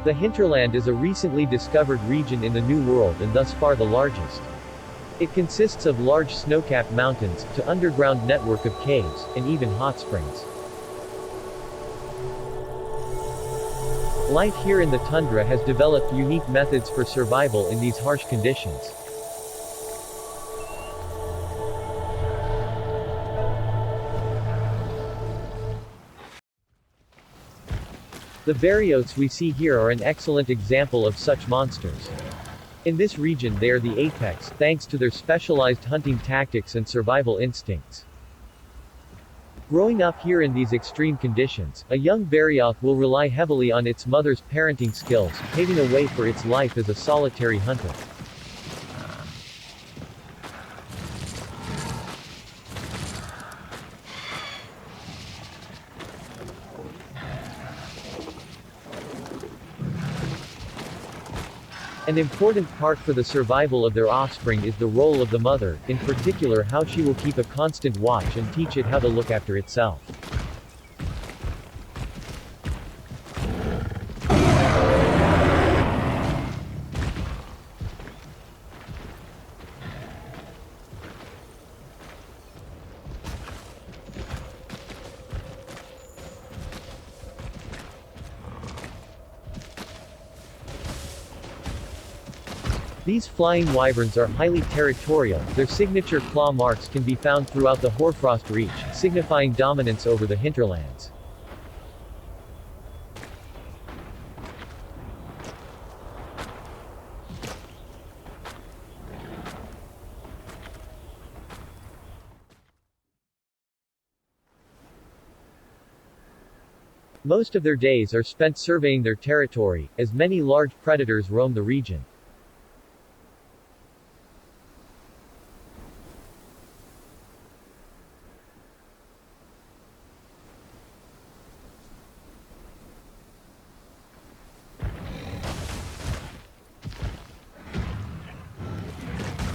The hinterland is a recently discovered region in the New World and thus far the largest. It consists of large snow-capped mountains, to underground network of caves, and even hot springs. Life here in the tundra has developed unique methods for survival in these harsh conditions. The Barioths we see here are an excellent example of such monsters. In this region they are the apex, thanks to their specialized hunting tactics and survival instincts. Growing up here in these extreme conditions, a young Barioth will rely heavily on its mother's parenting skills, paving a way for its life as a solitary hunter. An important part for the survival of their offspring is the role of the mother, in particular how she will keep a constant watch and teach it how to look after itself. These flying wyverns are highly territorial, their signature claw marks can be found throughout the hoarfrost reach, signifying dominance over the hinterlands. Most of their days are spent surveying their territory, as many large predators roam the region.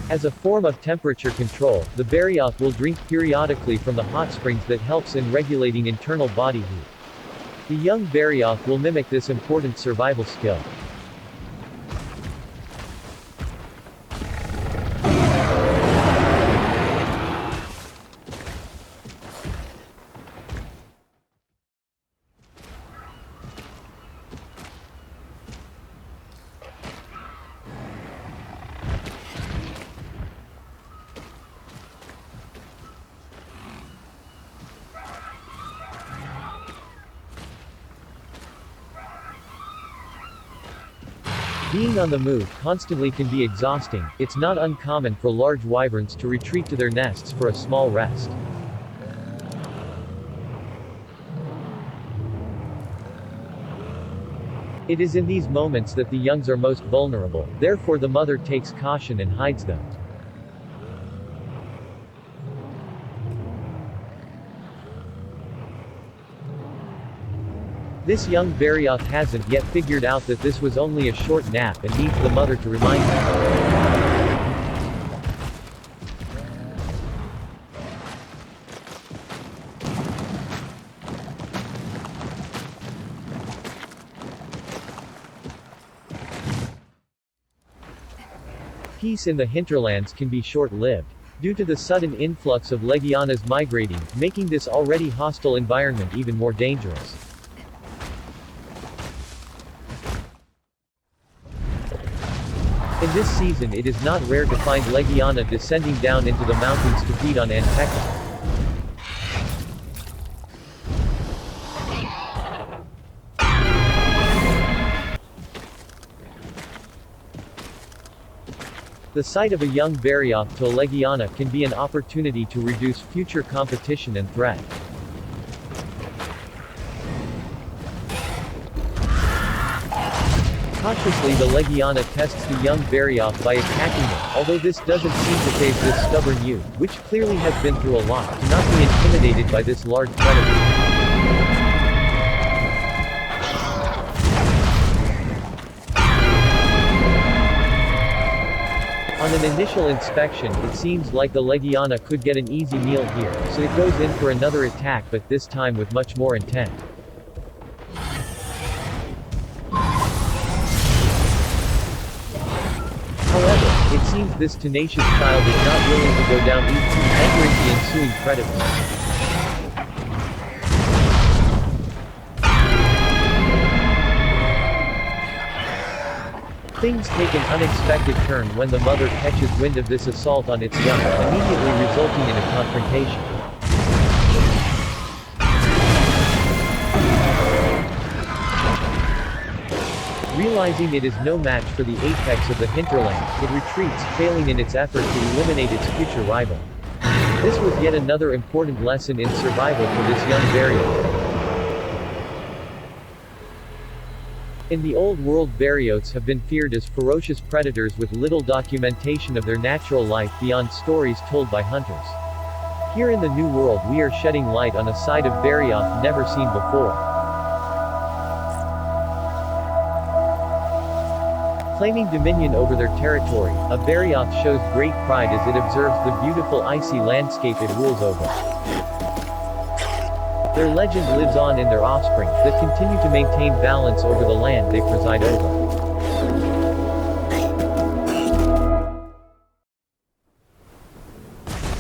As a form of temperature control, the Barioth will drink periodically from the hot springs that helps in regulating internal body heat. The young Barioth will mimic this important survival skill. Being on the move constantly can be exhausting. It's not uncommon for large wyverns to retreat to their nests for a small rest. It is in these moments that the youngs are most vulnerable, therefore the mother takes caution and hides them. This young Barioth hasn't yet figured out that this was only a short nap and needs the mother to remind him. Peace in the hinterlands can be short-lived, due to the sudden influx of Legianas migrating, making this already hostile environment even more dangerous. In this season it is not rare to find Legiana descending down into the mountains to feed on Anteka. The sight of a young Barioth to a Legiana can be an opportunity to reduce future competition and threat. Cautiously the Legiana tests the young Barioth by attacking it, although this doesn't seem to phase this stubborn youth, which clearly has been through a lot, to not be intimidated by this large predator. On an initial inspection, it seems like the Legiana could get an easy meal here, so it goes in for another attack but this time with much more intent. It seems this tenacious child is not willing to go down easy, angering the ensuing predator. Things take an unexpected turn when the mother catches wind of this assault on its young, immediately resulting in a confrontation. Realizing it is no match for the apex of the hinterland, it retreats, failing in its effort to eliminate its future rival. This was yet another important lesson in survival for this young Barioth. In the old world, Barioths have been feared as ferocious predators with little documentation of their natural life beyond stories told by hunters. Here in the New World we are shedding light on a side of Barioth never seen before. Claiming dominion over their territory, a Barioth shows great pride as it observes the beautiful icy landscape it rules over. Their legend lives on in their offspring, that continue to maintain balance over the land they preside over.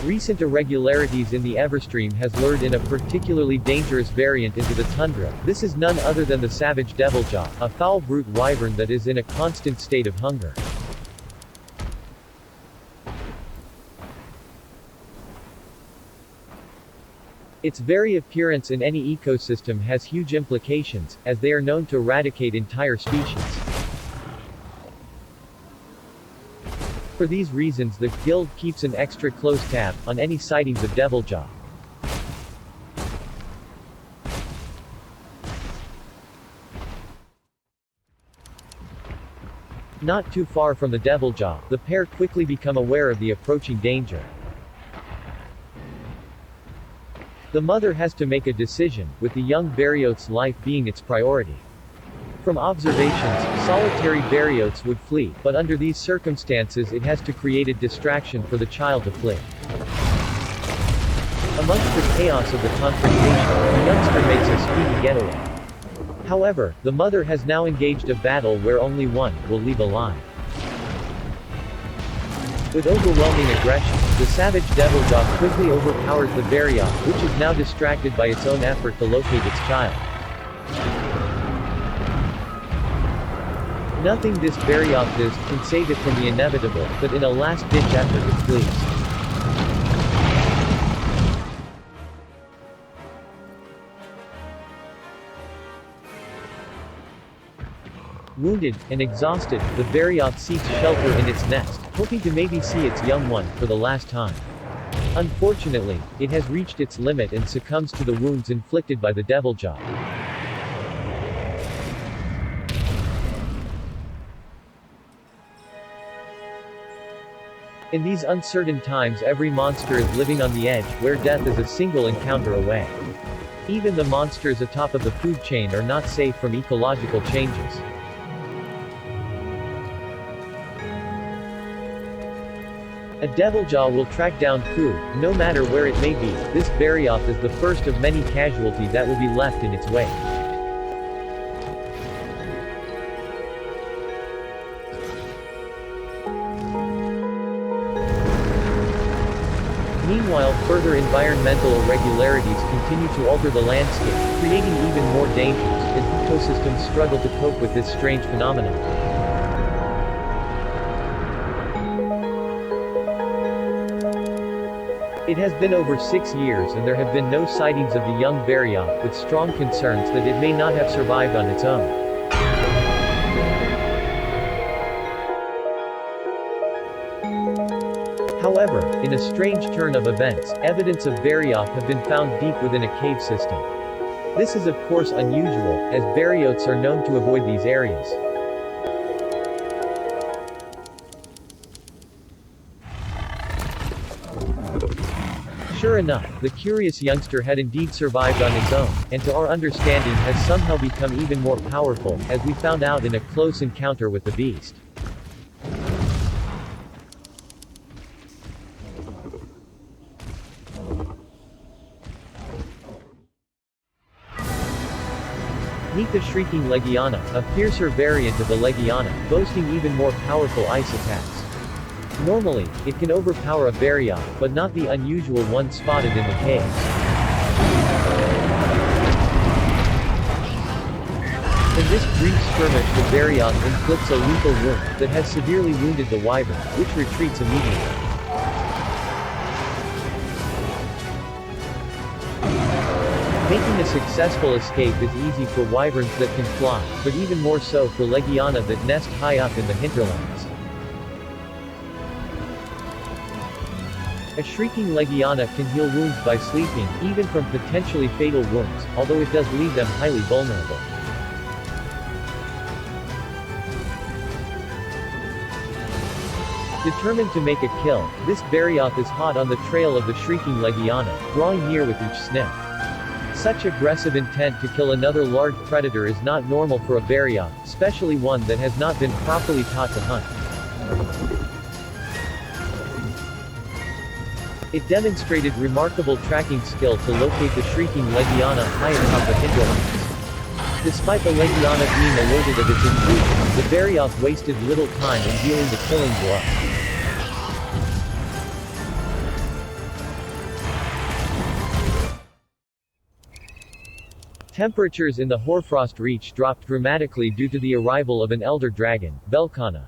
Recent irregularities in the Everstream has lured in a particularly dangerous variant into the tundra. This is none other than the savage deviljaw, a foul brute wyvern that is in a constant state of hunger. Its very appearance in any ecosystem has huge implications, as they are known to eradicate entire species. For these reasons the Guild keeps an extra close tab on any sightings of deviljaw. Not too far from the deviljaw, the pair quickly become aware of the approaching danger. The mother has to make a decision, with the young Barioth's life being its priority. From observations, solitary Barioths would flee, but under these circumstances it has to create a distraction for the child to flee. Amongst the chaos of the confrontation, the youngster makes a speedy getaway. However, the mother has now engaged a battle where only one will leave alive. With overwhelming aggression, the savage deviljaw quickly overpowers the Barioth, which is now distracted by its own effort to locate its child. Nothing this Barioth does can save it from the inevitable, but in a last-ditch effort it flees. Wounded and exhausted, the Barioth seeks shelter in its nest, hoping to maybe see its young one for the last time. Unfortunately, it has reached its limit and succumbs to the wounds inflicted by the deviljaw. In these uncertain times every monster is living on the edge, where death is a single encounter away. Even the monsters atop of the food chain are not safe from ecological changes. A deviljaw will track down food, no matter where it may be. This Barioth is the first of many casualties that will be left in its wake. Meanwhile, further environmental irregularities continue to alter the landscape, creating even more dangers, as ecosystems struggle to cope with this strange phenomenon. It has been over 6 years and there have been no sightings of the young Barioth, with strong concerns that it may not have survived on its own. However, in a strange turn of events, evidence of Barioth have been found deep within a cave system. This is of course unusual, as Barioths are known to avoid these areas. Sure enough, the curious youngster had indeed survived on his own, and to our understanding has somehow become even more powerful, as we found out in a close encounter with the beast. Meet the shrieking Legiana, a fiercer variant of the Legiana, boasting even more powerful ice attacks. Normally, it can overpower a Barioth, but not the unusual one spotted in the caves. In this brief skirmish the Barioth inflicts a lethal wound that has severely wounded the wyvern, which retreats immediately. Making a successful escape is easy for wyverns that can fly, but even more so for Legiana that nest high up in the hinterlands. A shrieking Legiana can heal wounds by sleeping, even from potentially fatal wounds, although it does leave them highly vulnerable. Determined to make a kill, this Barioth is hot on the trail of the shrieking Legiana, drawing near with each sniff. Such aggressive intent to kill another large predator is not normal for a Barioth, especially one that has not been properly taught to hunt. It demonstrated remarkable tracking skill to locate the shrieking Legiana high atop the hinterlands. Despite the Legiana being alerted of its intrusion, the Barioth wasted little time in dealing the killing blow. Temperatures in the Hoarfrost Reach dropped dramatically due to the arrival of an elder dragon, Velkhana.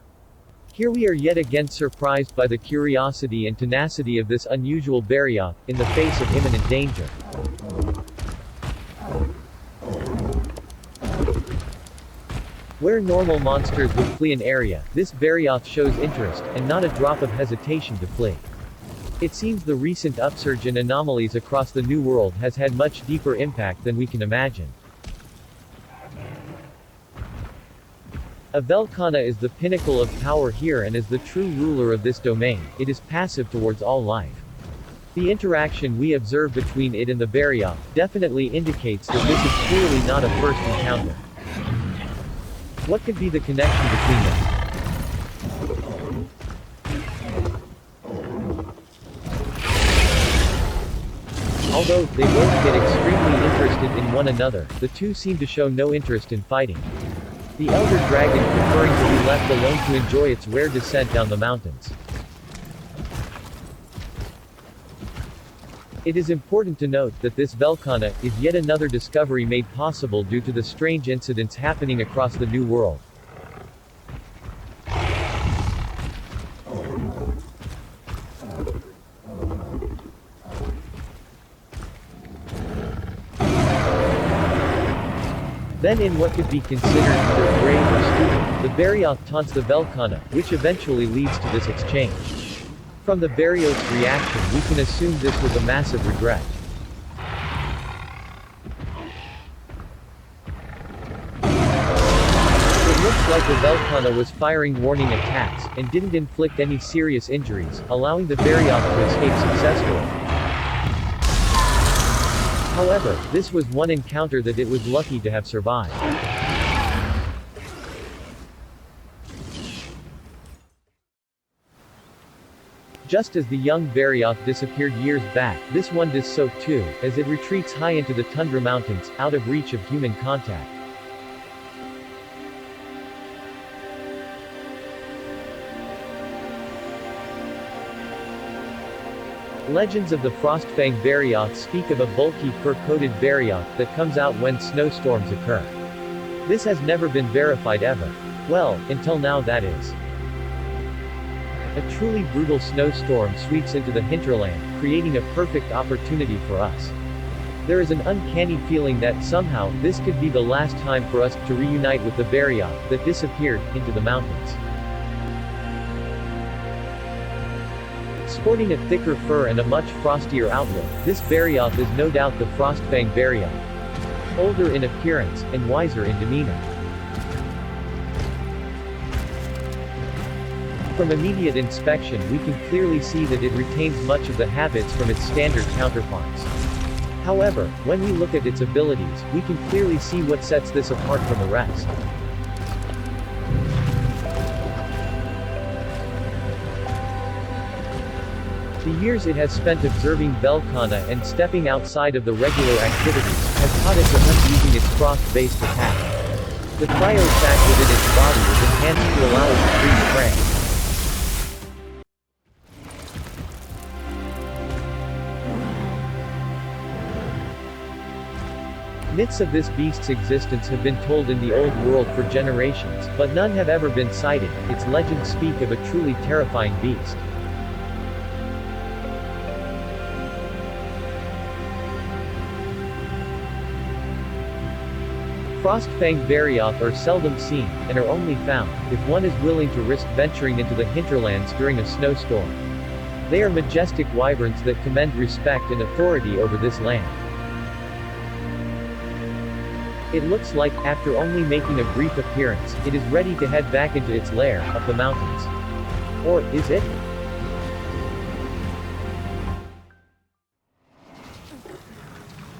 Here we are yet again surprised by the curiosity and tenacity of this unusual Barioth, in the face of imminent danger. Where normal monsters would flee an area, this Barioth shows interest, and not a drop of hesitation to flee. It seems the recent upsurge in anomalies across the New World has had much deeper impact than we can imagine. A Velkhana is the pinnacle of power here and as the true ruler of this domain, it is passive towards all life. The interaction we observe between it and the Barioth definitely indicates that this is clearly not a first encounter. What could be the connection between them? Although they both get extremely interested in one another, the two seem to show no interest in fighting. The elder dragon preferring to be left alone to enjoy its rare descent down the mountains. It is important to note that this Velkhana is yet another discovery made possible due to the strange incidents happening across the New World. Then in what could be considered either brave or stupid, the Barioth taunts the Velkhana, which eventually leads to this exchange. From the Barioth's reaction we can assume this was a massive regret. It looks like the Velkhana was firing warning attacks, and didn't inflict any serious injuries, allowing the Barioth to escape successfully. However, this was one encounter that it was lucky to have survived. Just as the young Barioth disappeared years back, this one does so too, as it retreats high into the tundra mountains, out of reach of human contact. Legends of the Frostfang Barioth speak of a bulky fur-coated Barioth that comes out when snowstorms occur. This has never been verified ever. Well, until now that is. A truly brutal snowstorm sweeps into the hinterland, creating a perfect opportunity for us. There is an uncanny feeling that somehow, this could be the last time for us to reunite with the Barioth that disappeared into the mountains. Sporting a thicker fur and a much frostier outlook, this Barioth is no doubt the Frostfang Barioth. Older in appearance, and wiser in demeanor. From immediate inspection we can clearly see that it retains much of the habits from its standard counterparts. However, when we look at its abilities, we can clearly see what sets this apart from the rest. The years it has spent observing Velkhana and stepping outside of the regular activities, has taught it to hunt using its frost-based attack. The cryosac within its body is enhanced to allow it to freeze prey. Myths of this beast's existence have been told in the old world for generations, but none have ever been cited. Its legends speak of a truly terrifying beast. Frostfang Barioth are seldom seen, and are only found if one is willing to risk venturing into the hinterlands during a snowstorm. They are majestic wyverns that command respect and authority over this land. It looks like, after only making a brief appearance, it is ready to head back into its lair, up the mountains. Or, is it?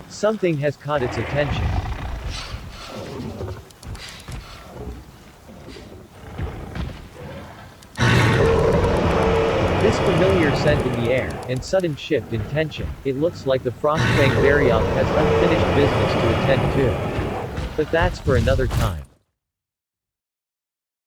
Something has caught its attention. This familiar scent in the air, and sudden shift in tension, it looks like the Frostfang Barioth has unfinished business to attend to. But that's for another time.